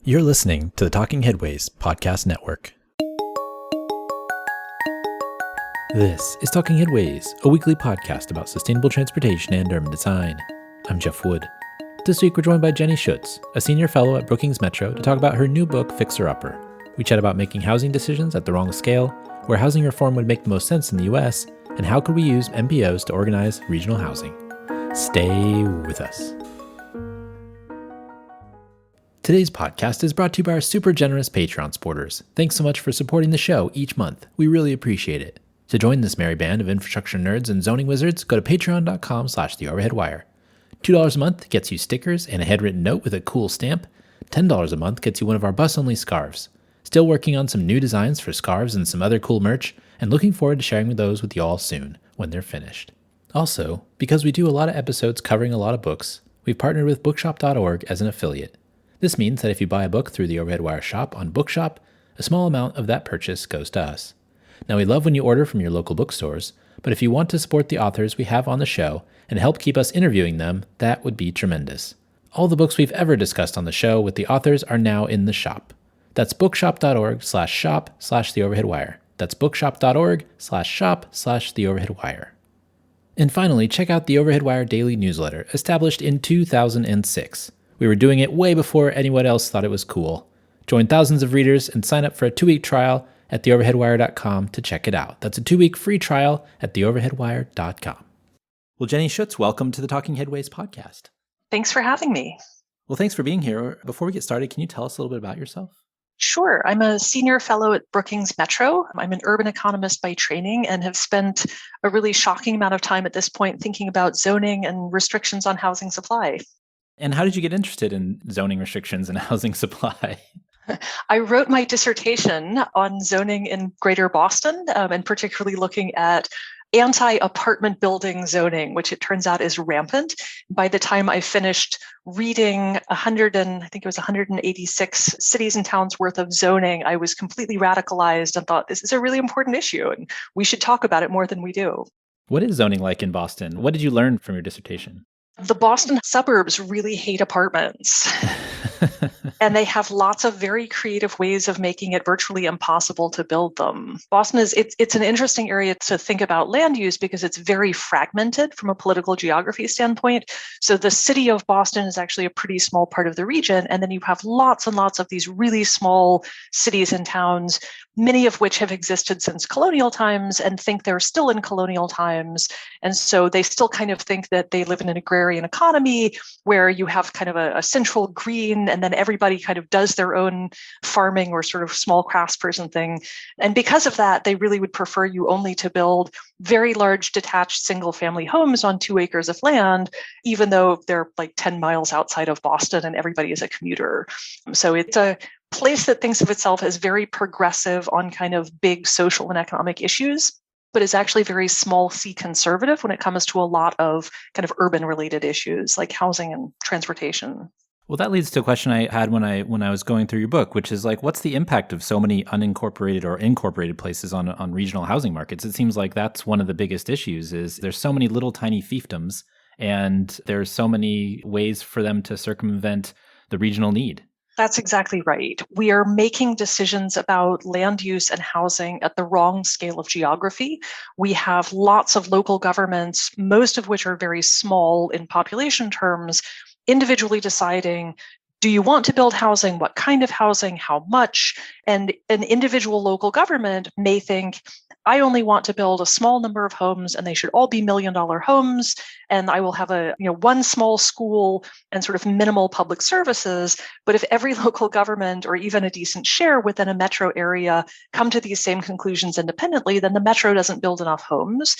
You're listening to the Talking Headways Podcast Network. This is Talking Headways, a weekly podcast about sustainable transportation and urban design. I'm Jeff Wood. This week we're joined by Jenny Schuetz, a senior fellow at Brookings Metro, to talk about her new book, Fixer Upper. We chat about making housing decisions at the wrong scale, where housing reform would make the most sense in the US, and how could we use MPOs to organize regional housing. Stay with us. Today's podcast is brought to you by our super generous Patreon supporters. Thanks so much for supporting the show each month. We really appreciate it. To join this merry band of infrastructure nerds and zoning wizards, go to patreon.com/theoverheadwire. $2 a month gets you stickers and a handwritten note with a cool stamp. $10 a month gets you one of our bus-only scarves. Still working on some new designs for scarves and some other cool merch, and looking forward to sharing those with you all soon, when they're finished. Also, because we do a lot of episodes covering a lot of books, we've partnered with bookshop.org as an affiliate. This means that if you buy a book through the Overhead Wire shop on Bookshop, a small amount of that purchase goes to us. Now, we love when you order from your local bookstores, but if you want to support the authors we have on the show and help keep us interviewing them, that would be tremendous. All the books we've ever discussed on the show with the authors are now in the shop. That's bookshop.org/shop/theoverheadwire. That's bookshop.org/shop/theoverheadwire. And finally, check out the Overhead Wire Daily Newsletter, established in 2006. We were doing it way before anyone else thought it was cool. Join thousands of readers and sign up for a 2-week trial at theoverheadwire.com to check it out. That's a 2-week free trial at theoverheadwire.com. Well, Jenny Schuetz, welcome to the Talking Headways podcast. Thanks for having me. Well, thanks for being here. Before we get started, can you tell us a little bit about yourself? Sure. I'm a senior fellow at Brookings Metro. I'm an urban economist by training and have spent a really shocking amount of time at this point thinking about zoning and restrictions on housing supply. And how did you get interested in zoning restrictions and housing supply? I wrote my dissertation on zoning in Greater Boston, and particularly looking at anti-apartment building zoning, which it turns out is rampant. By the time I finished reading 186 cities and towns worth of zoning, I was completely radicalized and thought this is a really important issue and we should talk about it more than we do. What is zoning like in Boston? What did you learn from your dissertation? The Boston suburbs really hate apartments. And they have lots of very creative ways of making it virtually impossible to build them. Boston it's an interesting area to think about land use because it's very fragmented from a political geography standpoint. So the city of Boston is actually a pretty small part of the region. And then you have lots and lots of these really small cities and towns, many of which have existed since colonial times and think they're still in colonial times. And so they still kind of think that they live in an agrarian economy where you have kind of a central green and then everybody kind of does their own farming or sort of small craftsperson thing. And because of that, they really would prefer you only to build very large detached single family homes on 2 acres of land, even though they're like 10 miles outside of Boston and everybody is a commuter. So it's a place that thinks of itself as very progressive on kind of big social and economic issues, but is actually very small c conservative when it comes to a lot of kind of urban related issues like housing and transportation. Well, that leads to a question I had when I was going through your book, which is like, what's the impact of so many unincorporated or incorporated places on regional housing markets? It seems like that's one of the biggest issues is there's so many little tiny fiefdoms and there's so many ways for them to circumvent the regional need. That's exactly right. We are making decisions about land use and housing at the wrong scale of geography. We have lots of local governments, most of which are very small in population terms, individually deciding, do you want to build housing? What kind of housing? How much? And an individual local government may think, I only want to build a small number of homes and they should all be $1 million homes. And I will have one small school and sort of minimal public services. But if every local government or even a decent share within a metro area come to these same conclusions independently, then the metro doesn't build enough homes.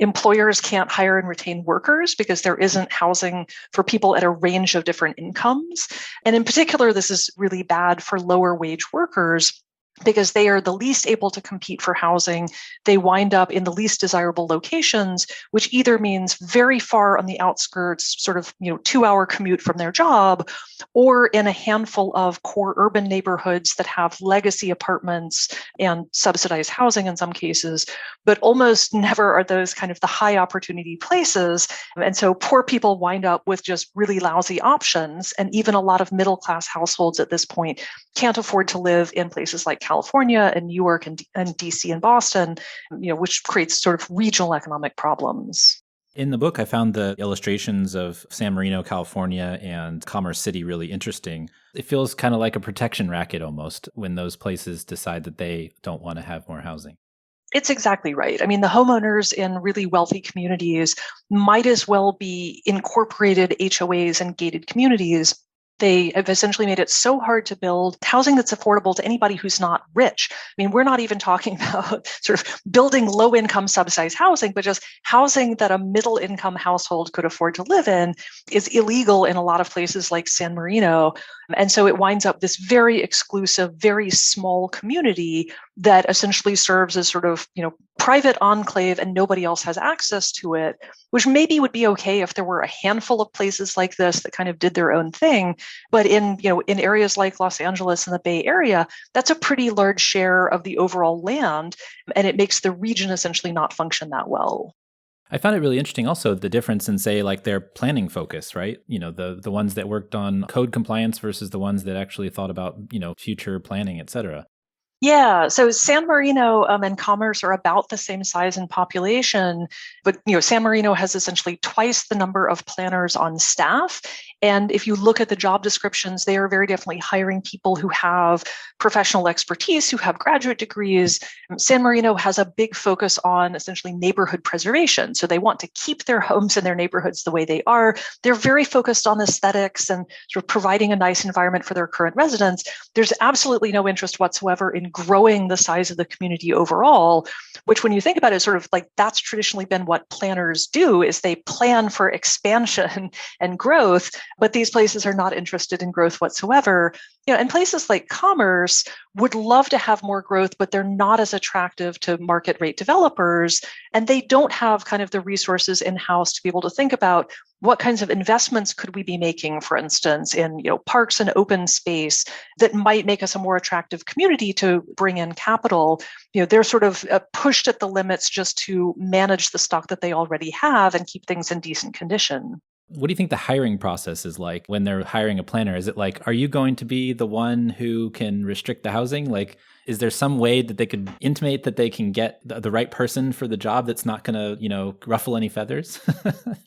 Employers can't hire and retain workers because there isn't housing for people at a range of different incomes. And in particular, this is really bad for lower wage workers because they are the least able to compete for housing. They wind up in the least desirable locations, which either means very far on the outskirts, sort of, 2-hour commute from their job, or in a handful of core urban neighborhoods that have legacy apartments and subsidized housing in some cases, but almost never are those kind of the high opportunity places. And so poor people wind up with just really lousy options. And even a lot of middle class households at this point can't afford to live in places like California and New York and DC and Boston, which creates sort of regional economic problems. In the book, I found the illustrations of San Marino, California, and Commerce City really interesting. It feels kind of like a protection racket almost when those places decide that they don't want to have more housing. It's exactly right. I mean, the homeowners in really wealthy communities might as well be incorporated HOAs and gated communities. They have essentially made it so hard to build housing that's affordable to anybody who's not rich. I mean, we're not even talking about sort of building low income subsidized housing, but just housing that a middle income household could afford to live in is illegal in a lot of places like San Marino. And so it winds up this very exclusive, very small community that essentially serves as sort of, private enclave and nobody else has access to it, which maybe would be okay if there were a handful of places like this that kind of did their own thing. But in areas like Los Angeles and the Bay Area, that's a pretty large share of the overall land, and it makes the region essentially not function that well. I found it really interesting also the difference in, say, like their planning focus, right? The ones that worked on code compliance versus the ones that actually thought about, future planning, et cetera. Yeah, so San Marino and Commerce are about the same size in population, but San Marino has essentially twice the number of planners on staff. And if you look at the job descriptions, they are very definitely hiring people who have professional expertise, who have graduate degrees. San Marino has a big focus on essentially neighborhood preservation. So they want to keep their homes and their neighborhoods the way they are. They're very focused on aesthetics and sort of providing a nice environment for their current residents. There's absolutely no interest whatsoever in growing the size of the community overall, which when you think about it, sort of like that's traditionally been what planners do, is they plan for expansion and growth, but these places are not interested in growth whatsoever. And places like Commerce would love to have more growth, but they're not as attractive to market rate developers. And they don't have kind of the resources in-house to be able to think about what kinds of investments could we be making, for instance, in parks and open space that might make us a more attractive community to bring in capital. They're sort of pushed at the limits just to manage the stock that they already have and keep things in decent condition. What do you think the hiring process is like when they're hiring a planner? Is it like, are you going to be the one who can restrict the housing? Like, is there some way that they could intimate that they can get the right person for the job that's not going to, ruffle any feathers?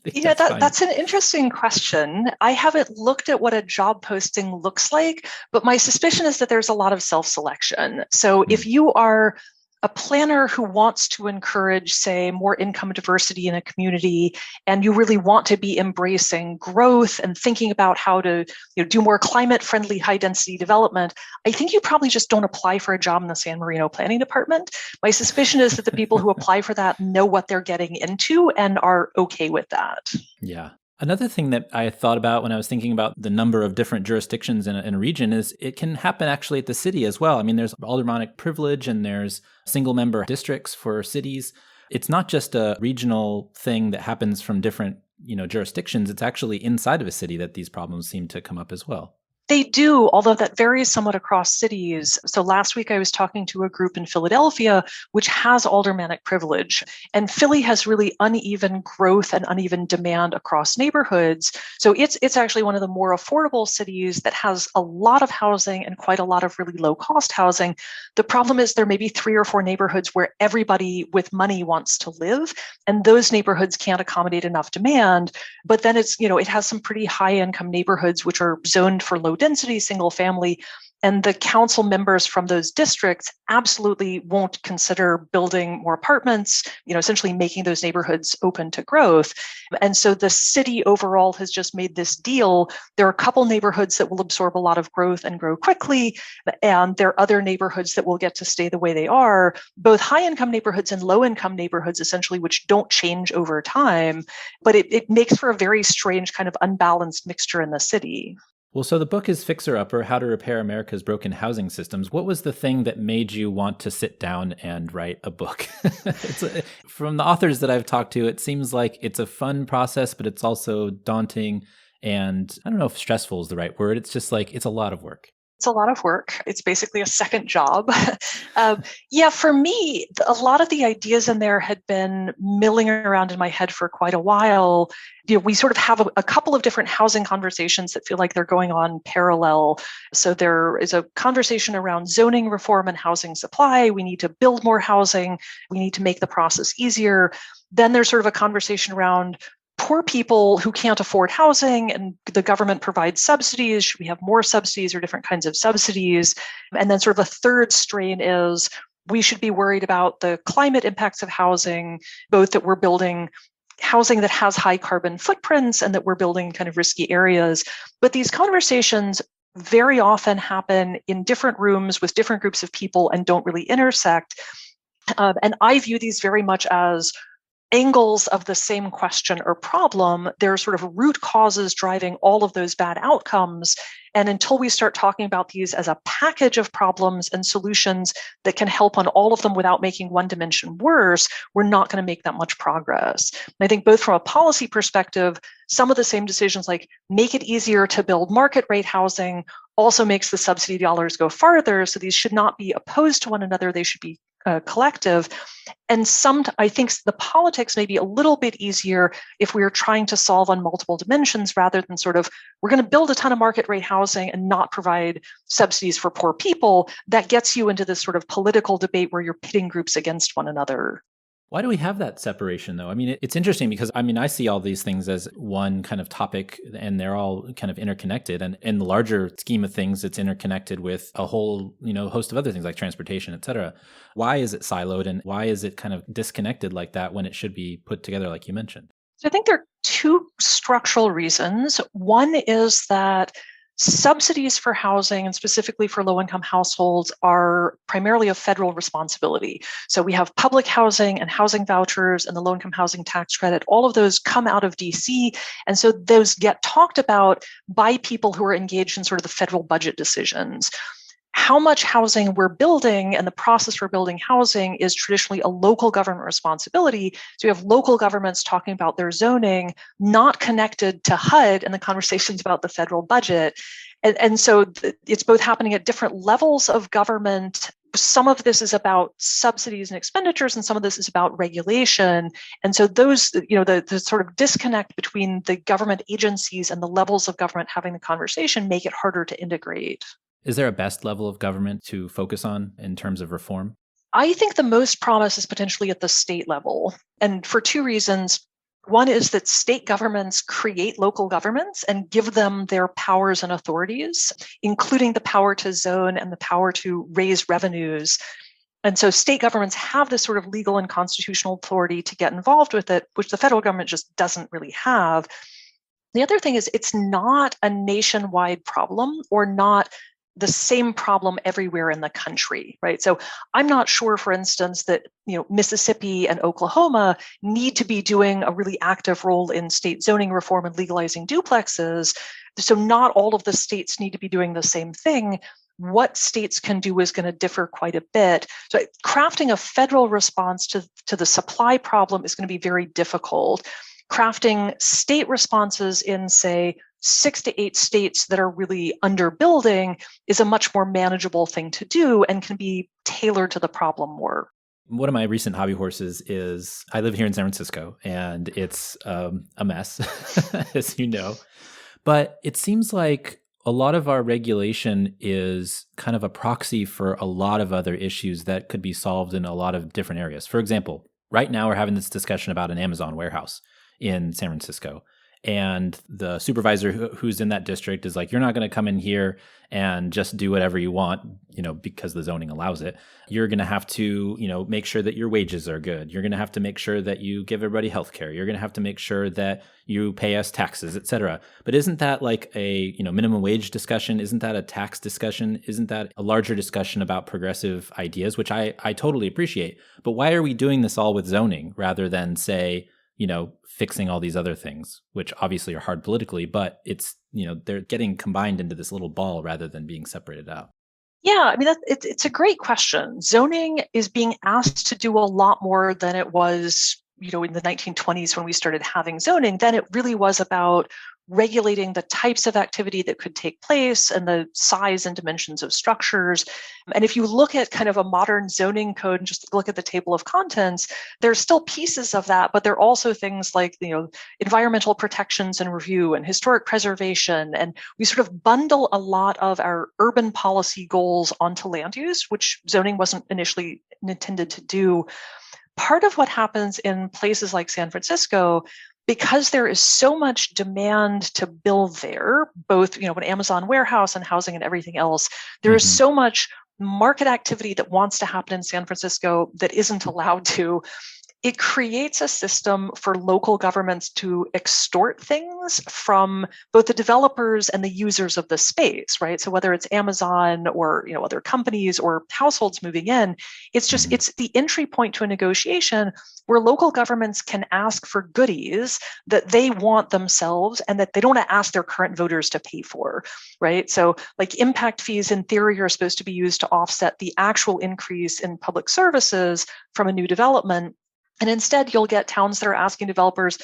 That's an interesting question. I haven't looked at what a job posting looks like, but my suspicion is that there's a lot of self-selection. So if you are a planner who wants to encourage, say, more income diversity in a community, and you really want to be embracing growth and thinking about how to do more climate-friendly, high-density development, I think you probably just don't apply for a job in the San Marino Planning Department. My suspicion is that the people who apply for that know what they're getting into and are okay with that. Yeah. Another thing that I thought about when I was thinking about the number of different jurisdictions in a region is it can happen actually at the city as well. I mean, there's aldermanic privilege and there's single member districts for cities. It's not just a regional thing that happens from different, jurisdictions. It's actually inside of a city that these problems seem to come up as well. They do, although that varies somewhat across cities. So last week I was talking to a group in Philadelphia, which has aldermanic privilege. And Philly has really uneven growth and uneven demand across neighborhoods. So it's actually one of the more affordable cities that has a lot of housing and quite a lot of really low cost housing. The problem is there may be 3 or 4 neighborhoods where everybody with money wants to live, and those neighborhoods can't accommodate enough demand. But then it has some pretty high income neighborhoods which are zoned for low density, single family, and the council members from those districts absolutely won't consider building more apartments, essentially making those neighborhoods open to growth. And so the city overall has just made this deal. There are a couple neighborhoods that will absorb a lot of growth and grow quickly, and there are other neighborhoods that will get to stay the way they are, both high income neighborhoods and low income neighborhoods, essentially, which don't change over time. But it makes for a very strange kind of unbalanced mixture in the city. Well, so the book is Fixer Upper, How to Repair America's Broken Housing Systems. What was the thing that made you want to sit down and write a book? From the authors that I've talked to, it seems like it's a fun process, but it's also daunting. And I don't know if stressful is the right word. It's just like, it's a lot of work. It's a lot of work. It's basically a second job. For me, a lot of the ideas in there had been milling around in my head for quite a while. We sort of have a couple of different housing conversations that feel like they're going on parallel. So there is a conversation around zoning reform and housing supply. We need to build more housing. We need to make the process easier. Then there's sort of a conversation around poor people who can't afford housing and the government provides subsidies. Should we have more subsidies or different kinds of subsidies? And then sort of a third strain is we should be worried about the climate impacts of housing, both that we're building housing that has high carbon footprints and that we're building kind of risky areas. But these conversations very often happen in different rooms with different groups of people and don't really intersect. And I view these very much as angles of the same question or problem. There are sort of root causes driving all of those bad outcomes. And until we start talking about these as a package of problems and solutions that can help on all of them without making one dimension worse, we're not going to make that much progress. And I think both from a policy perspective, some of the same decisions like make it easier to build market rate housing also makes the subsidy dollars go farther. So these should not be opposed to one another. They should be collective. And I think the politics may be a little bit easier if we are trying to solve on multiple dimensions rather than sort of, we're going to build a ton of market rate housing and not provide subsidies for poor people. That gets you into this sort of political debate where you're pitting groups against one another. Why do we have that separation, though? I mean, it's interesting because, I see all these things as one kind of topic and they're all kind of interconnected. And in the larger scheme of things, it's interconnected with a whole, host of other things like transportation, et cetera. Why is it siloed and why is it kind of disconnected like that when it should be put together, like you mentioned? So I think there are two structural reasons. One is that subsidies for housing, and specifically for low-income households, are primarily a federal responsibility. So we have public housing and housing vouchers and the low-income housing tax credit. All of those come out of DC. And so those get talked about by people who are engaged in sort of the federal budget decisions. How much housing we're building and the process for building housing is traditionally a local government responsibility. So you have local governments talking about their zoning, not connected to HUD and the conversations about the federal budget. And so it's both happening at different levels of government. Some of this is about subsidies and expenditures, and some of this is about regulation. And so those, the sort of disconnect between the government agencies and the levels of government having the conversation make it harder to integrate. Is there a best level of government to focus on in terms of reform? I think the most promise is potentially at the state level, and for two reasons. One is that state governments create local governments and give them their powers and authorities, including the power to zone and the power to raise revenues. And so state governments have this sort of legal and constitutional authority to get involved with it, which the federal government just doesn't really have. The other thing is it's not a nationwide problem or not the same problem everywhere in the country, right? So I'm not sure, for instance, that Mississippi and Oklahoma need to be doing a really active role in state zoning reform and legalizing duplexes. So not all of the states need to be doing the same thing. What states can do is going to differ quite a bit. So crafting a federal response to the supply problem is going to be very difficult. Crafting state responses in, say, 6 to 8 states that are really underbuilding is a much more manageable thing to do and can be tailored to the problem more. One of my recent hobby horses is I live here in San Francisco, and it's a mess, as you know. But it seems like a lot of our regulation is kind of a proxy for a lot of other issues that could be solved in a lot of different areas. For example, right now we're having this discussion about an Amazon warehouse in San Francisco. And the supervisor who's in that district is like, you're not going to come in here and just do whatever you want, because the zoning allows it. You're going to have to, make sure that your wages are good. You're going to have to make sure that you give everybody health care. You're going to have to make sure that you pay us taxes, et cetera. But isn't that like a, minimum wage discussion? Isn't that a tax discussion? Isn't that a larger discussion about progressive ideas, which I totally appreciate. But why are we doing this all with zoning rather than, say, fixing all these other things, which obviously are hard politically, but it's, they're getting combined into this little ball rather than being separated out? Yeah, I mean, it's a great question. Zoning is being asked to do a lot more than it was, in the 1920s when we started having zoning. Then it really was about regulating the types of activity that could take place and the size and dimensions of structures. And if you look at kind of a modern zoning code and just look at the table of contents, there's still pieces of that, but there are also things like, environmental protections and review and historic preservation. And we sort of bundle a lot of our urban policy goals onto land use, which zoning wasn't initially intended to do. Part of what happens in places like San Francisco, because there is so much demand to build there, both, an Amazon warehouse and housing and everything else, there is so much market activity that wants to happen in San Francisco that isn't allowed to. It creates a system for local governments to extort things from both the developers and the users of the space, right? So whether it's Amazon or other companies or households moving in, it's just it's the entry point to a negotiation where local governments can ask for goodies that they want themselves and that they don't want to ask their current voters to pay for, right? So like impact fees in theory are supposed to be used to offset the actual increase in public services from a new development. And instead, you'll get towns that are asking developers,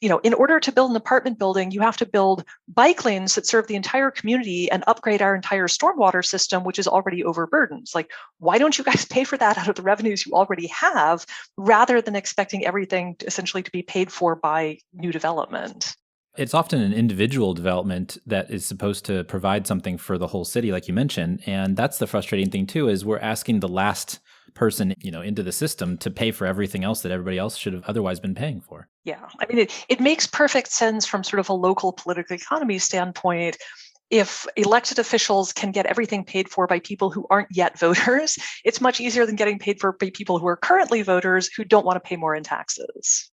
in order to build an apartment building, you have to build bike lanes that serve the entire community and upgrade our entire stormwater system, which is already overburdened. It's like, why don't you guys pay for that out of the revenues you already have, rather than expecting everything essentially to be paid for by new development? It's often an individual development that is supposed to provide something for the whole city, like you mentioned. And that's the frustrating thing, too, is we're asking the last person, into the system to pay for everything else that everybody else should have otherwise been paying for. Yeah, I mean, it makes perfect sense from sort of a local political economy standpoint. If elected officials can get everything paid for by people who aren't yet voters, it's much easier than getting paid for by people who are currently voters who don't want to pay more in taxes.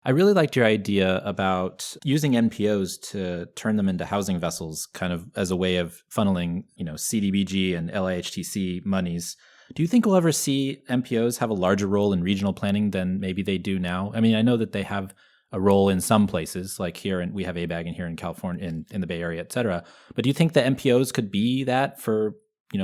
I really liked your idea about using MPOs to turn them into housing vessels, kind of as a way of funneling, CDBG and LIHTC monies. Do you think we'll ever see MPOs have a larger role in regional planning than maybe they do now? I mean, I know that they have a role in some places, like here, and we have ABAG in here in California, in the Bay Area, et cetera. But do you think that MPOs could be that for,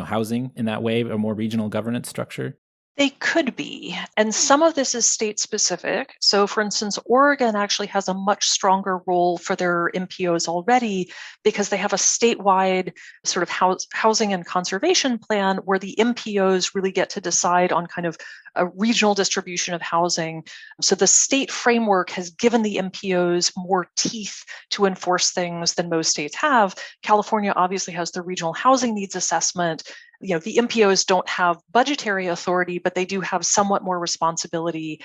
housing in that way, a more regional governance structure? They could be. And some of this is state specific. So, for instance, Oregon actually has a much stronger role for their MPOs already because they have a statewide sort of housing and conservation plan where the MPOs really get to decide on kind of a regional distribution of housing. So the state framework has given the MPOs more teeth to enforce things than most states have. California obviously has the regional housing needs assessment. The MPOs don't have budgetary authority, but they do have somewhat more responsibility.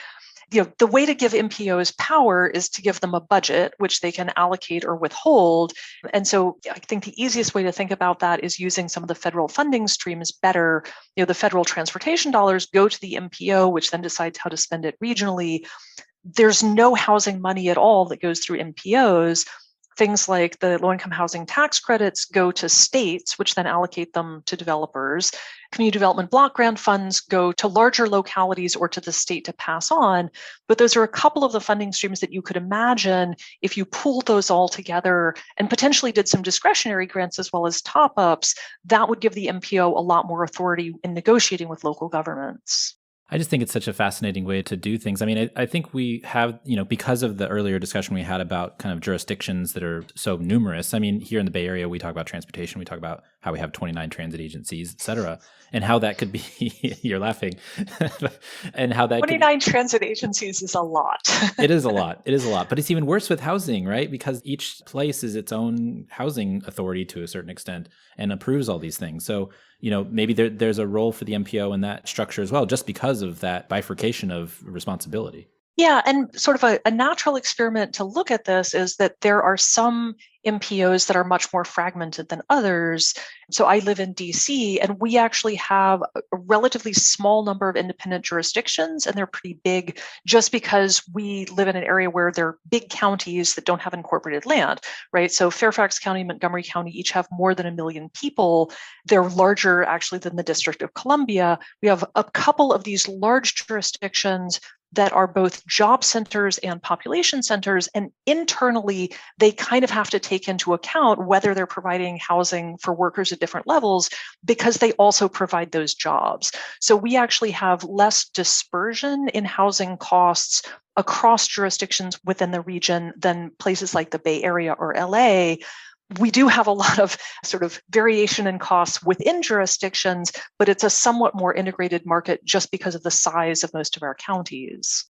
The way to give MPOs power is to give them a budget, which they can allocate or withhold. And so I think the easiest way to think about that is using some of the federal funding streams better. The federal transportation dollars go to the MPO, which then decides how to spend it regionally. There's no housing money at all that goes through MPOs. Things like the low-income housing tax credits go to states, which then allocate them to developers. Community development block grant funds go to larger localities or to the state to pass on. But those are a couple of the funding streams that you could imagine if you pooled those all together and potentially did some discretionary grants as well as top-ups, that would give the MPO a lot more authority in negotiating with local governments. I just think it's such a fascinating way to do things. I mean, I think we have, because of the earlier discussion we had about kind of jurisdictions that are so numerous. I mean, here in the Bay Area, we talk about transportation, we talk about how we have 29 transit agencies, et cetera, and how that could be, you're laughing, and how that 29 transit agencies is a lot. It is a lot. It is a lot. But it's even worse with housing, right? Because each place is its own housing authority to a certain extent and approves all these things. So, maybe there's a role for the MPO in that structure as well, just because of that bifurcation of responsibility. Yeah, and sort of a natural experiment to look at this is that there are some MPOs that are much more fragmented than others. So I live in DC, and we actually have a relatively small number of independent jurisdictions, and they're pretty big just because we live in an area where there are big counties that don't have incorporated land, right? So Fairfax County, Montgomery County each have more than 1 million people. They're larger actually than the District of Columbia. We have a couple of these large jurisdictions. that are both job centers and population centers. And internally, they kind of have to take into account whether they're providing housing for workers at different levels because they also provide those jobs. So we actually have less dispersion in housing costs across jurisdictions within the region than places like the Bay Area or LA. We do have a lot of sort of variation in costs within jurisdictions, but it's a somewhat more integrated market just because of the size of most of our counties.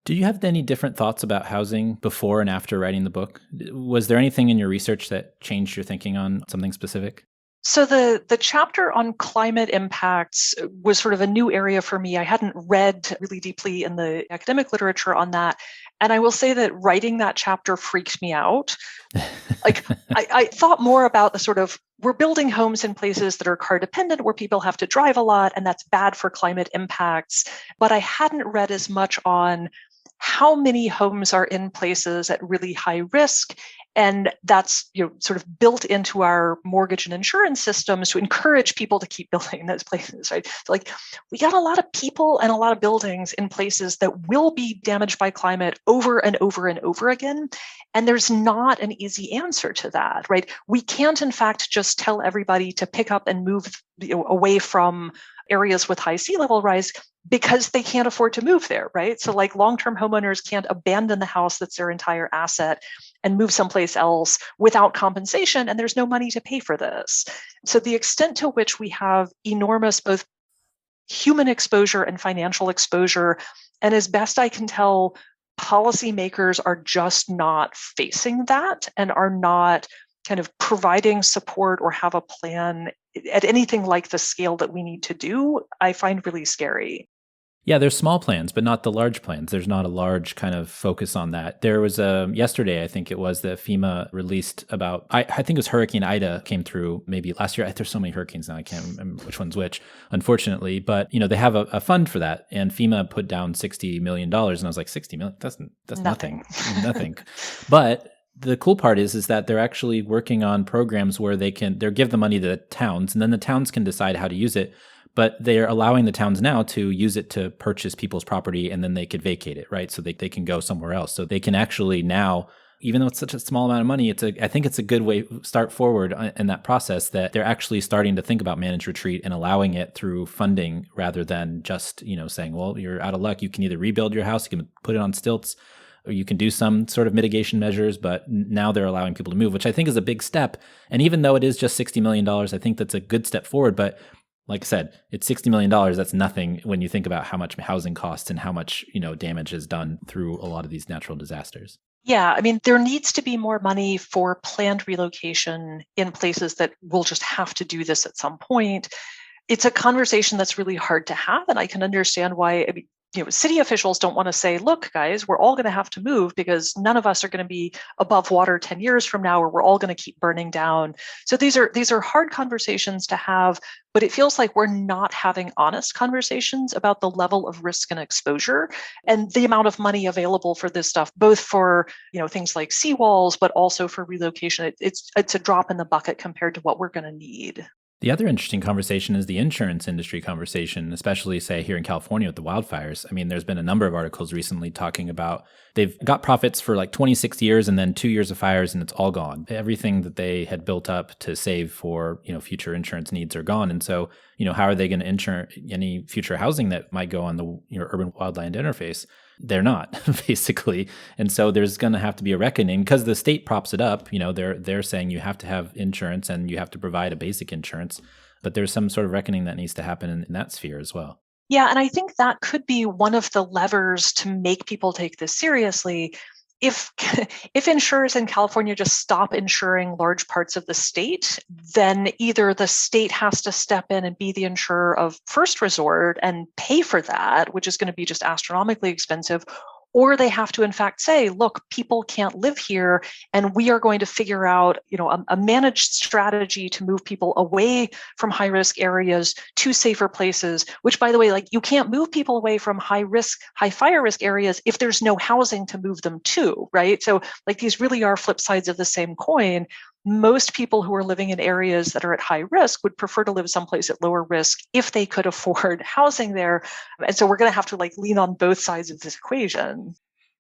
Do you have any different thoughts about housing before and after writing the book? Was there anything in your research that changed your thinking on something specific? So the chapter on climate impacts was sort of a new area for me. I hadn't read really deeply in the academic literature on that. And I will say that writing that chapter freaked me out. I thought more about the sort of, we're building homes in places that are car dependent, where people have to drive a lot, and that's bad for climate impacts. But I hadn't read as much on how many homes are in places at really high risk. And that's sort of built into our mortgage and insurance systems to encourage people to keep building in those places, right? So like we got a lot of people and a lot of buildings in places that will be damaged by climate over and over and over again. And there's not an easy answer to that, right? We can't, in fact, just tell everybody to pick up and move away from areas with high sea level rise because they can't afford to move there, right? So like long-term homeowners can't abandon the house that's their entire asset and move someplace else without compensation, and there's no money to pay for this. So the extent to which we have enormous both human exposure and financial exposure, and as best I can tell, policymakers are just not facing that and are not kind of providing support or have a plan at anything like the scale that we need to do, I find really scary. Yeah, there's small plans, but not the large plans. There's not a large kind of focus on that. There was yesterday, I think it was, that FEMA released about, I think it was Hurricane Ida came through maybe last year. There's so many hurricanes now, I can't remember which one's which, unfortunately. But, they have a fund for that. And FEMA put down $60 million. And I was like, $60 million? That's nothing. Nothing. But the cool part is that they're actually working on programs where they'll give the money to the towns, and then the towns can decide how to use it. But they're allowing the towns now to use it to purchase people's property, and then they could vacate it, right? So they can go somewhere else. So they can actually now, even though it's such a small amount of money, I think it's a good way to start forward in that process, that they're actually starting to think about managed retreat and allowing it through funding rather than just, saying, well, you're out of luck. You can either rebuild your house, you can put it on stilts, or you can do some sort of mitigation measures, but now they're allowing people to move, which I think is a big step. And even though it is just $60 million, I think that's a good step forward. But like I said, it's $60 million. That's nothing when you think about how much housing costs and how much, damage is done through a lot of these natural disasters. Yeah, I mean, there needs to be more money for planned relocation in places that will just have to do this at some point. It's a conversation that's really hard to have, and I can understand why. City officials don't want to say, look, guys, we're all going to have to move because none of us are going to be above water 10 years from now, or we're all going to keep burning down. So these are hard conversations to have, but it feels like we're not having honest conversations about the level of risk and exposure and the amount of money available for this stuff, both for, things like seawalls, but also for relocation. It's a drop in the bucket compared to what we're going to need. The other interesting conversation is the insurance industry conversation, especially, say, here in California with the wildfires. I mean, there's been a number of articles recently talking about they've got profits for like 26 years and then 2 years of fires and it's all gone. Everything that they had built up to save for, future insurance needs are gone. And so, how are they going to insure any future housing that might go on the urban wildland interface? They're not, basically. And so there's going to have to be a reckoning because the state props it up. They're saying you have to have insurance and you have to provide a basic insurance, but there's some sort of reckoning that needs to happen in that sphere as well. Yeah, and I think that could be one of the levers to make people take this seriously. If insurers in California just stop insuring large parts of the state, then either the state has to step in and be the insurer of first resort and pay for that, which is going to be just astronomically expensive, or they have to, in fact, say, look, people can't live here, and we are going to figure out, a managed strategy to move people away from high-risk areas to safer places, which, by the way, you can't move people away from high fire risk areas if there's no housing to move them to, right? So, these really are flip sides of the same coin. most people who are living in areas that are at high risk would prefer to live someplace at lower risk if they could afford housing there. And so we're going to have to lean on both sides of this equation.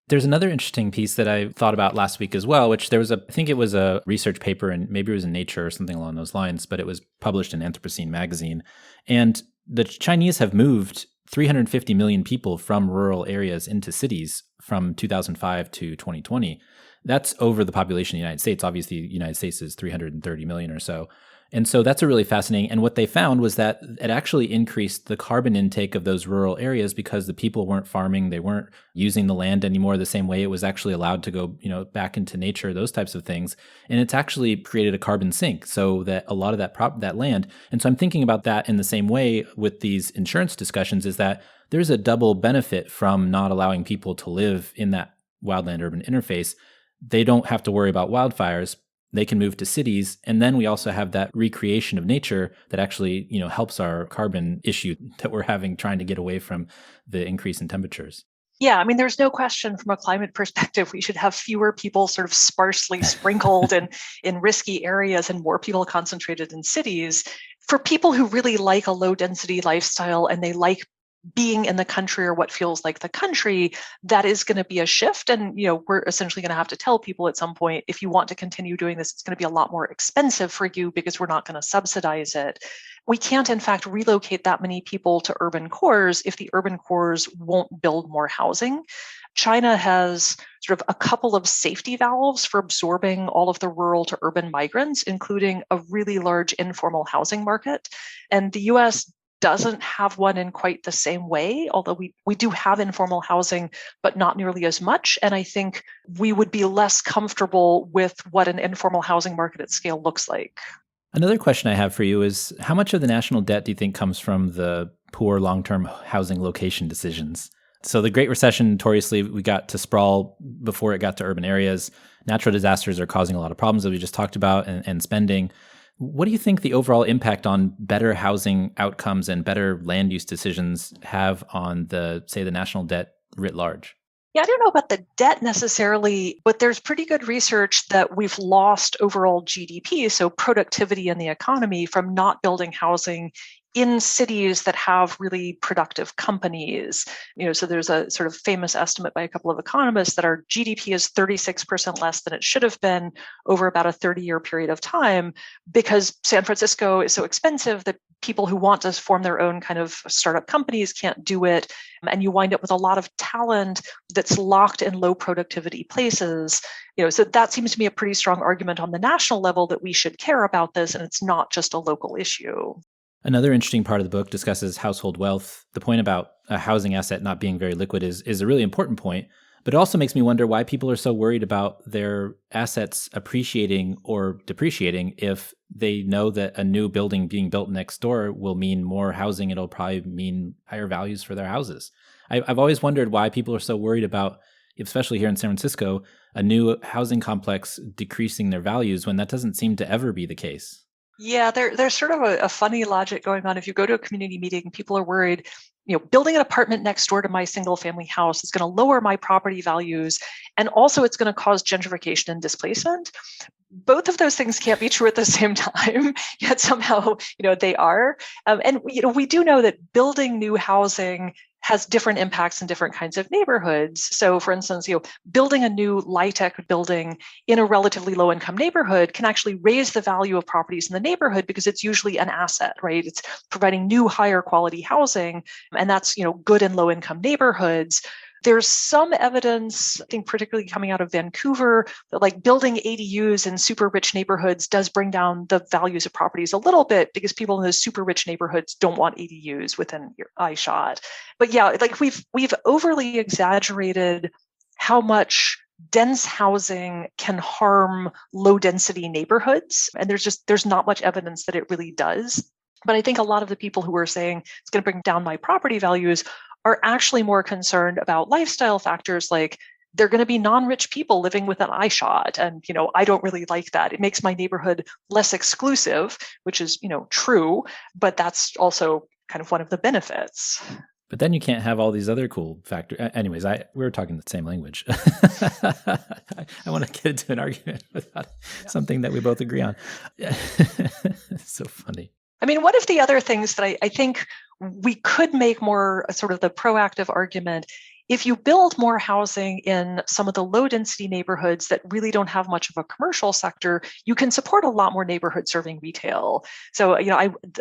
There's another interesting piece that I thought about last week as well, which I think it was a research paper, and maybe it was in Nature or something along those lines, but it was published in Anthropocene magazine. And the Chinese have moved 350 million people from rural areas into cities from 2005 to 2020. That's over the population of the United States. Obviously, the United States is 330 million or so. And so that's a really fascinating. And what they found was that it actually increased the carbon intake of those rural areas because the people weren't farming, they weren't using the land anymore the same way. It was actually allowed to go, back into nature, those types of things. And it's actually created a carbon sink, so that a lot of that land. And so I'm thinking about that in the same way with these insurance discussions, is that there's a double benefit from not allowing people to live in that wildland urban interface. They don't have to worry about wildfires. They can move to cities. And then we also have that recreation of nature that actually, helps our carbon issue that we're having, trying to get away from the increase in temperatures. Yeah, there's no question from a climate perspective, we should have fewer people sort of sparsely sprinkled in risky areas and more people concentrated in cities. For people who really like a low density lifestyle and they like being in the country or what feels like the country, that is going to be a shift. And, we're essentially going to have to tell people at some point, if you want to continue doing this, it's going to be a lot more expensive for you because we're not going to subsidize it. We can't, in fact, relocate that many people to urban cores if the urban cores won't build more housing. China has sort of a couple of safety valves for absorbing all of the rural to urban migrants, including a really large informal housing market. And the US doesn't have one in quite the same way, although we do have informal housing, but not nearly as much. And I think we would be less comfortable with what an informal housing market at scale looks like. Another question I have for you is, how much of the national debt do you think comes from the poor long-term housing location decisions? So the Great Recession, notoriously, we got to sprawl before it got to urban areas. Natural disasters are causing a lot of problems that we just talked about, and spending. What do you think the overall impact on better housing outcomes and better land use decisions have on the national debt writ large? Yeah, I don't know about the debt necessarily, but there's pretty good research that we've lost overall GDP, so productivity in the economy, from not building housing in cities that have really productive companies. So there's a sort of famous estimate by a couple of economists that our GDP is 36% less than it should have been over about a 30-year period of time, because San Francisco is so expensive that people who want to form their own kind of startup companies can't do it. And you wind up with a lot of talent that's locked in low productivity places. So that seems to me a pretty strong argument on the national level that we should care about this, and it's not just a local issue. Another interesting part of the book discusses household wealth. The point about a housing asset not being very liquid is a really important point, but it also makes me wonder why people are so worried about their assets appreciating or depreciating if they know that a new building being built next door will mean more housing. It'll probably mean higher values for their houses. I've always wondered why people are so worried about, especially here in San Francisco, a new housing complex decreasing their values when that doesn't seem to ever be the case. Yeah, there's sort of a funny logic going on. If you go to a community meeting, people are worried, building an apartment next door to my single family house is going to lower my property values. And also it's going to cause gentrification and displacement. Both of those things can't be true at the same time, yet somehow, they are. And we do know that building new housing has different impacts in different kinds of neighborhoods. So for instance, building a new LIHTC building in a relatively low income neighborhood can actually raise the value of properties in the neighborhood because it's usually an asset, right? It's providing new higher quality housing, and that's, good in low income neighborhoods. There's some evidence, I think particularly coming out of Vancouver, that building ADUs in super rich neighborhoods does bring down the values of properties a little bit because people in those super rich neighborhoods don't want ADUs within your eye shot. But yeah, we've overly exaggerated how much dense housing can harm low density neighborhoods. And there's not much evidence that it really does. But I think a lot of the people who are saying it's going to bring down my property values are actually more concerned about lifestyle factors, like they're going to be non-rich people living with an eye shot. And, I don't really like that. It makes my neighborhood less exclusive, which is, true, but that's also kind of one of the benefits. But then you can't have all these other cool factors. Anyways, we were talking the same language. I want to get into an argument about something that we both agree on. So funny. I mean, one of the other things that I think we could make more sort of the proactive argument, if you build more housing in some of the low density neighborhoods that really don't have much of a commercial sector, you can support a lot more neighborhood serving retail. So,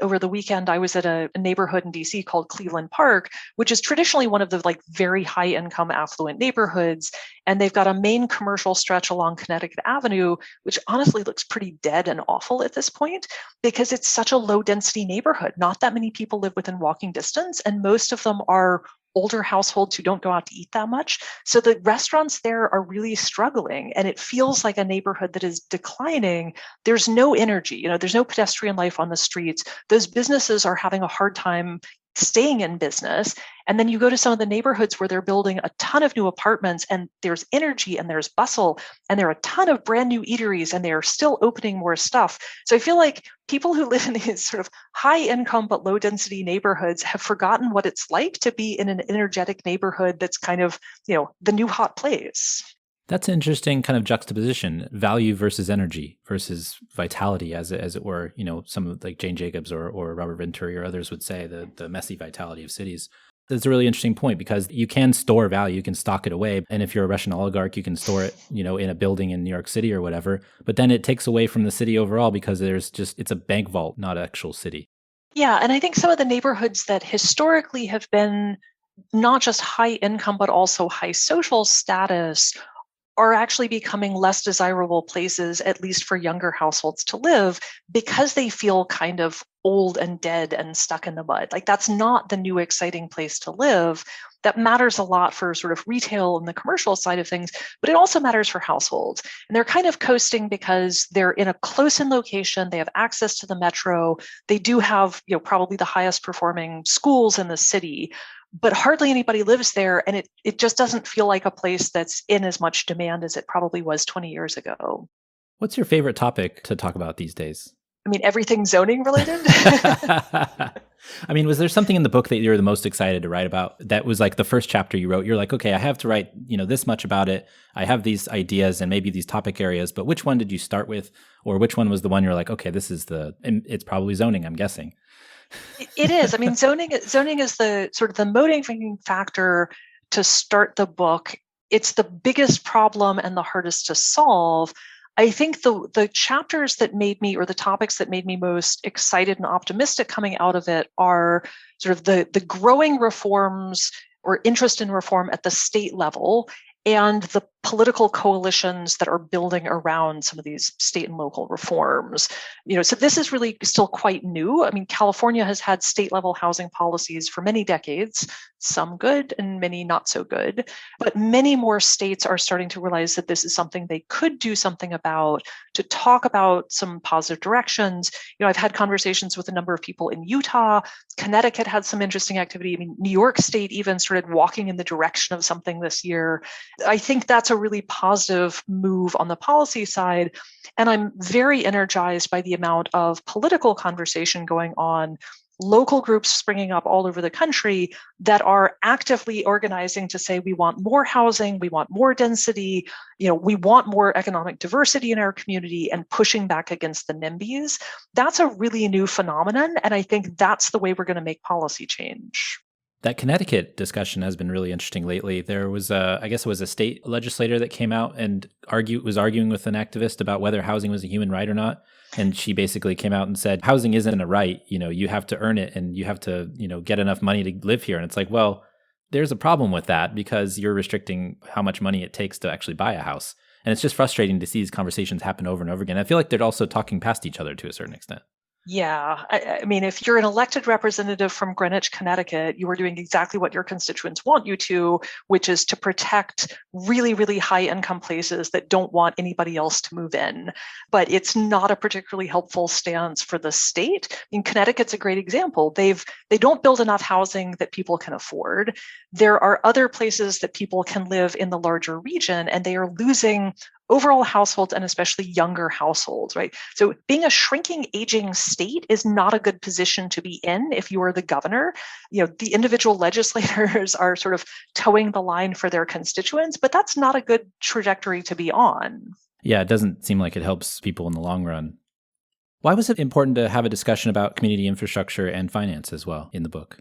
over the weekend, I was at a neighborhood in DC called Cleveland Park, which is traditionally one of the very high income affluent neighborhoods. And they've got a main commercial stretch along Connecticut Avenue, which honestly looks pretty dead and awful at this point because it's such a low density neighborhood. Not that many people live within walking distance, and most of them are older households who don't go out to eat that much. So the restaurants there are really struggling, and it feels like a neighborhood that is declining. There's no energy, there's no pedestrian life on the streets. Those businesses are having a hard time staying in business. And then you go to some of the neighborhoods where they're building a ton of new apartments, and there's energy and there's bustle, and there are a ton of brand new eateries, and they are still opening more stuff. So I feel like people who live in these sort of high income but low density neighborhoods have forgotten what it's like to be in an energetic neighborhood that's kind of, the new hot place. That's an interesting kind of juxtaposition, value versus energy versus vitality, as it were. Some of like Jane Jacobs or Robert Venturi or others would say the messy vitality of cities. That's a really interesting point because you can store value, you can stock it away. And if you're a Russian oligarch, you can store it, in a building in New York City or whatever. But then it takes away from the city overall because it's a bank vault, not an actual city. Yeah. And I think some of the neighborhoods that historically have been not just high income, but also high social status are actually becoming less desirable places, at least for younger households to live, because they feel kind of old and dead and stuck in the mud. Like that's not the new exciting place to live. That matters a lot for sort of retail and the commercial side of things, but it also matters for households. And they're kind of coasting because they're in a close-in location. They have access to the metro. They do have, probably the highest performing schools in the city, but hardly anybody lives there. And it just doesn't feel like a place that's in as much demand as it probably was 20 years ago. What's your favorite topic to talk about these days? I mean, everything zoning related. I mean, was there something in the book that you were the most excited to write about that was like the first chapter you wrote? You're like, okay, I have to write, this much about it. I have these ideas and maybe these topic areas, but which one did you start with? Or which one was the one you're like, okay, it's probably zoning, I'm guessing. It is. I mean, zoning is the sort of the motivating factor to start the book. It's the biggest problem and the hardest to solve. I think the chapters that made me, or the topics that made me most excited and optimistic coming out of it, are sort of the growing reforms or interest in reform at the state level and the political coalitions that are building around some of these state and local reforms. So this is really still quite new. I mean, California has had state level housing policies for many decades, some good and many not so good, but many more states are starting to realize that this is something they could do something about, to talk about some positive directions. I've had conversations with a number of people in Utah. Connecticut had some interesting activity. I mean, New York State even started walking in the direction of something this year. I think that's a really positive move on the policy side. And I'm very energized by the amount of political conversation going on, local groups springing up all over the country that are actively organizing to say, we want more housing, we want more density, we want more economic diversity in our community, and pushing back against the NIMBYs. That's a really new phenomenon. And I think that's the way we're going to make policy change. That Connecticut discussion has been really interesting lately. There was I guess it was a state legislator that came out and was arguing with an activist about whether housing was a human right or not. And she basically came out and said, housing isn't a right. You have to earn it and you have to, get enough money to live here. And it's like, well, there's a problem with that because you're restricting how much money it takes to actually buy a house. And it's just frustrating to see these conversations happen over and over again. I feel like they're also talking past each other to a certain extent. Yeah. I mean, if you're an elected representative from Greenwich, Connecticut, you are doing exactly what your constituents want you to, which is to protect really, really high income places that don't want anybody else to move in. But it's not a particularly helpful stance for the state. I mean, Connecticut's a great example. They don't build enough housing that people can afford. There are other places that people can live in the larger region, and they are losing overall households and especially younger households, right? So being a shrinking, aging state is not a good position to be in if you are the governor. The individual legislators are sort of towing the line for their constituents, but that's not a good trajectory to be on. Yeah, it doesn't seem like it helps people in the long run. Why was it important to have a discussion about community infrastructure and finance as well in the book?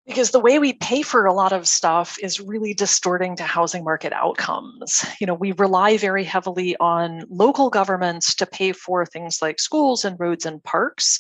Because the way we pay for a lot of stuff is really distorting to housing market outcomes. We rely very heavily on local governments to pay for things like schools and roads and parks.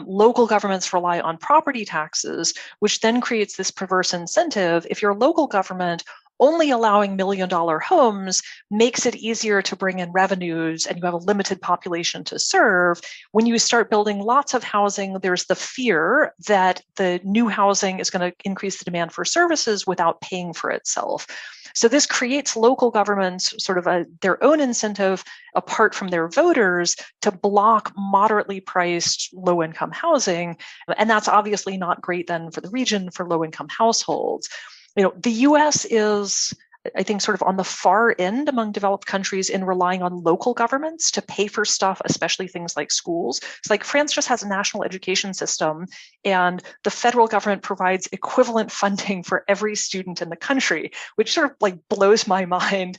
Local governments rely on property taxes, which then creates this perverse incentive. If your local government only allowing $1 million homes makes it easier to bring in revenues and you have a limited population to serve. When you start building lots of housing, there's the fear that the new housing is going to increase the demand for services without paying for itself. So this creates local governments sort of their own incentive apart from their voters to block moderately priced low-income housing. And that's obviously not great then for the region, for low-income households. The US is, I think, sort of on the far end among developed countries in relying on local governments to pay for stuff, especially things like schools. It's like France just has a national education system, and the federal government provides equivalent funding for every student in the country, which sort of like blows my mind.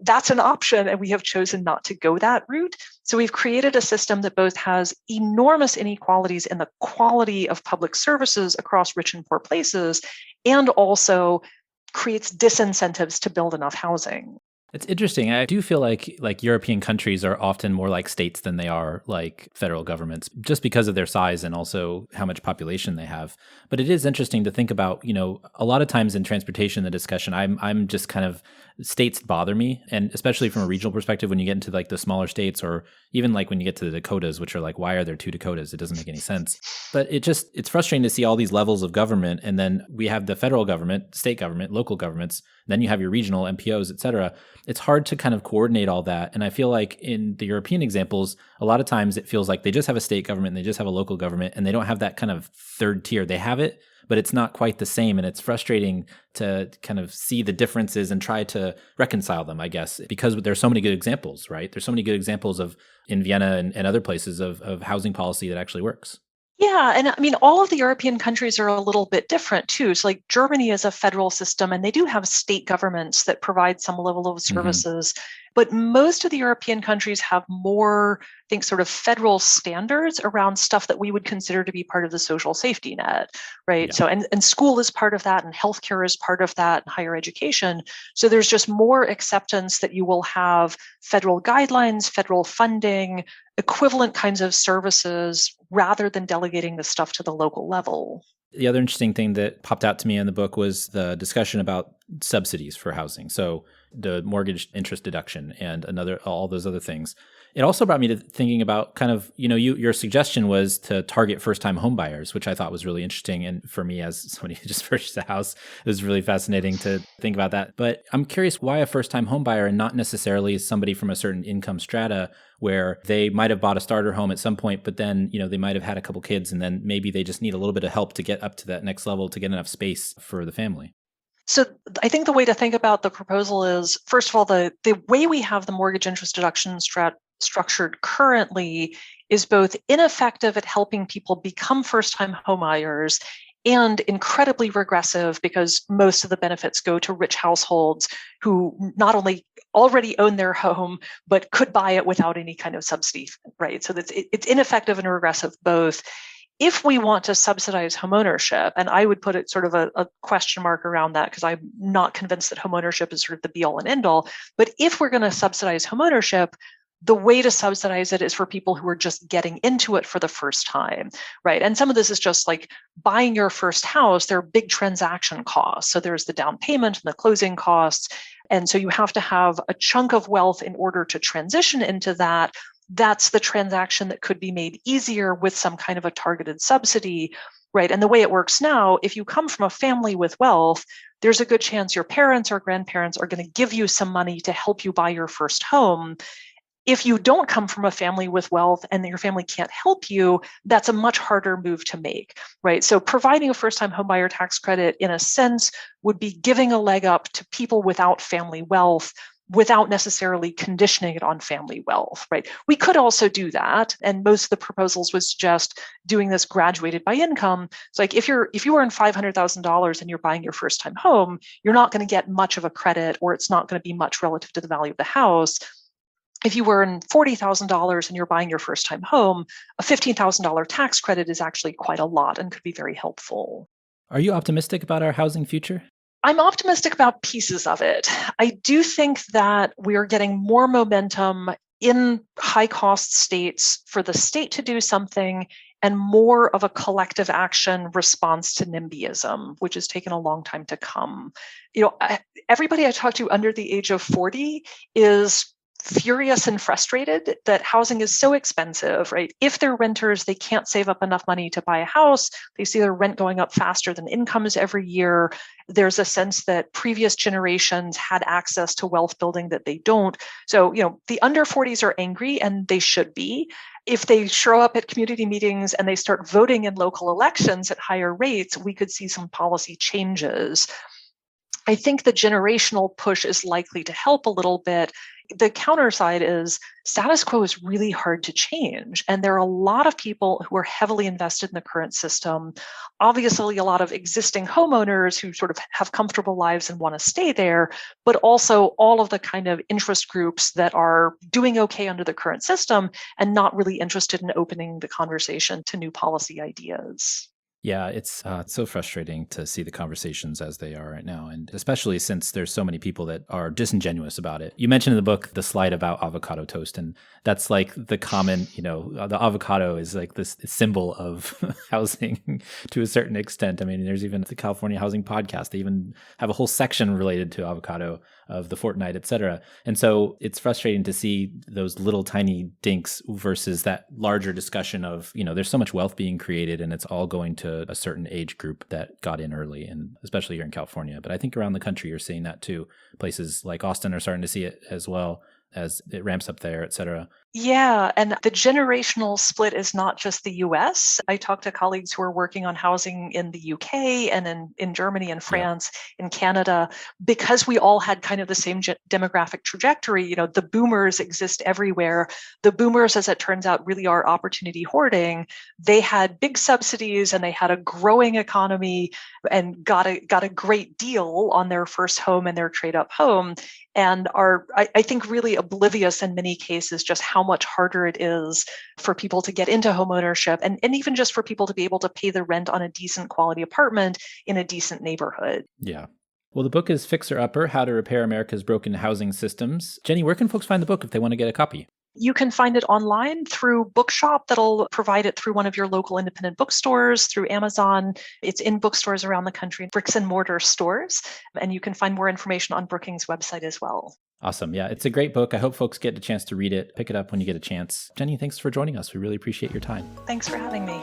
That's an option, and we have chosen not to go that route. So we've created a system that both has enormous inequalities in the quality of public services across rich and poor places, and also creates disincentives to build enough housing. It's interesting. I do feel like European countries are often more like states than they are like federal governments, just because of their size and also how much population they have. But it is interesting to think about, a lot of times in transportation, the discussion, I'm just kind of, states bother me. And especially from a regional perspective, when you get into like the smaller states, or even like when you get to the Dakotas, which are like, why are there 2 Dakotas? It doesn't make any sense. But it's frustrating to see all these levels of government. And then we have the federal government, state government, local governments. Then you have your regional MPOs, et cetera. It's hard to kind of coordinate all that. And I feel like in the European examples, a lot of times it feels like they just have a state government and they just have a local government, and they don't have that kind of third tier. They have it, but it's not quite the same. And it's frustrating to kind of see the differences and try to reconcile them, I guess, because there's so many good examples, right? There's so many good examples of in Vienna and other places of housing policy that actually works. Yeah, and I mean, all of the European countries are a little bit different too. So, like Germany is a federal system, and they do have state governments that provide some level of services. But most of the European countries have more, I think, sort of federal standards around stuff that we would consider to be part of the social safety net, right? Yeah. So, and school is part of that, and healthcare is part of that, and higher education. So, there's just more acceptance that you will have federal guidelines, federal funding, equivalent kinds of services rather than delegating the stuff to the local level. The other interesting thing that popped out to me in the book was the discussion about subsidies for housing. So the mortgage interest deduction and all those other things. It also brought me to thinking about kind of, your suggestion was to target first-time home buyers, which I thought was really interesting. And for me, as somebody who just purchased a house, it was really fascinating to think about that. But I'm curious why a first-time home buyer and not necessarily somebody from a certain income strata where they might have bought a starter home at some point, but then, they might have had a couple kids and then maybe they just need a little bit of help to get up to that next level to get enough space for the family. So I think the way to think about the proposal is, first of all, the way we have the mortgage interest deduction structured currently is both ineffective at helping people become first-time homebuyers and incredibly regressive because most of the benefits go to rich households who not only already own their home, but could buy it without any kind of subsidy, right? So it's ineffective and regressive both. If we want to subsidize homeownership, and I would put it sort of a question mark around that because I'm not convinced that homeownership is sort of the be all and end all, but if we're going to subsidize homeownership, the way to subsidize it is for people who are just getting into it for the first time, right? And some of this is just like buying your first house. There are big transaction costs. So there's the down payment and the closing costs. And so you have to have a chunk of wealth in order to transition into that. That's the transaction that could be made easier with some kind of a targeted subsidy, right? And the way it works now, if you come from a family with wealth, there's a good chance your parents or grandparents are going to give you some money to help you buy your first home. If you don't come from a family with wealth and your family can't help you, that's a much harder move to make, right? So providing a first-time homebuyer tax credit, in a sense, would be giving a leg up to people without family wealth without necessarily conditioning it on family wealth, right? We could also do that. And most of the proposals was just doing this graduated by income. It's like if you earn $500,000 and you're buying your first time home, you're not going to get much of a credit, or it's not going to be much relative to the value of the house. If you earn $40,000 and you're buying your first time home, a $15,000 tax credit is actually quite a lot and could be very helpful. Are you optimistic about our housing future? I'm optimistic about pieces of it. I do think that we are getting more momentum in high cost states for the state to do something, and more of a collective action response to NIMBYism, which has taken a long time to come. Everybody I talk to under the age of 40 is furious and frustrated that housing is so expensive, right? If they're renters, they can't save up enough money to buy a house. They see their rent going up faster than incomes every year. There's a sense that previous generations had access to wealth building that they don't. So, the under 40s are angry, and they should be. If they show up at community meetings and they start voting in local elections at higher rates, we could see some policy changes. I think the generational push is likely to help a little bit. The counter side is status quo is really hard to change. And there are a lot of people who are heavily invested in the current system. Obviously, a lot of existing homeowners who sort of have comfortable lives and want to stay there, but also all of the kind of interest groups that are doing okay under the current system and not really interested in opening the conversation to new policy ideas. Yeah, it's so frustrating to see the conversations as they are right now, and especially since there's so many people that are disingenuous about it. You mentioned in the book the slide about avocado toast, and that's like the common, the avocado is like this symbol of housing to a certain extent. I mean, there's even the California Housing Podcast. They even have a whole section related to avocado, of the fortnight, et cetera. And so it's frustrating to see those little tiny dinks versus that larger discussion of, there's so much wealth being created and it's all going to a certain age group that got in early, and especially here in California. But I think around the country, you're seeing that too. Places like Austin are starting to see it as well as it ramps up there, et cetera. Yeah, and the generational split is not just the US. I talked to colleagues who are working on housing in the UK and in Germany and France, in Canada, because we all had kind of the same demographic trajectory. The boomers exist everywhere. The boomers, as it turns out, really are opportunity hoarding. They had big subsidies and they had a growing economy and got a great deal on their first home and their trade up home, and are, I think, really oblivious in many cases just how much harder it is for people to get into homeownership, and even just for people to be able to pay the rent on a decent quality apartment in a decent neighborhood. Yeah. Well, the book is Fixer Upper, How to Repair America's Broken Housing Systems. Jenny, where can folks find the book if they want to get a copy? You can find it online through Bookshop that'll provide it through one of your local independent bookstores, through Amazon. It's in bookstores around the country, bricks and mortar stores. And you can find more information on Brookings' website as well. Awesome. Yeah, it's a great book. I hope folks get a chance to read it. Pick it up when you get a chance. Jenny, thanks for joining us. We really appreciate your time. Thanks for having me.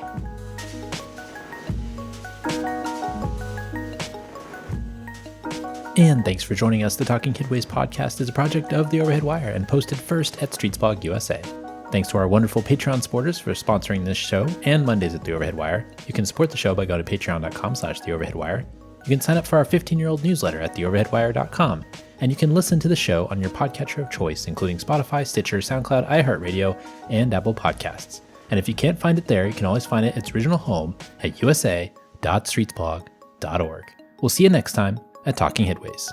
And thanks for joining us. The Talking Kidways podcast is a project of The Overhead Wire and posted first at Streetsblog USA. Thanks to our wonderful Patreon supporters for sponsoring this show and Mondays at The Overhead Wire. You can support the show by going to patreon.com/TheOverheadWire. You can sign up for our 15-year-old newsletter at TheOverheadWire.com. And you can listen to the show on your podcatcher of choice, including Spotify, Stitcher, SoundCloud, iHeartRadio, and Apple Podcasts. And if you can't find it there, you can always find it its original home at usa.streetsblog.org. We'll see you next time at Talking Kidways.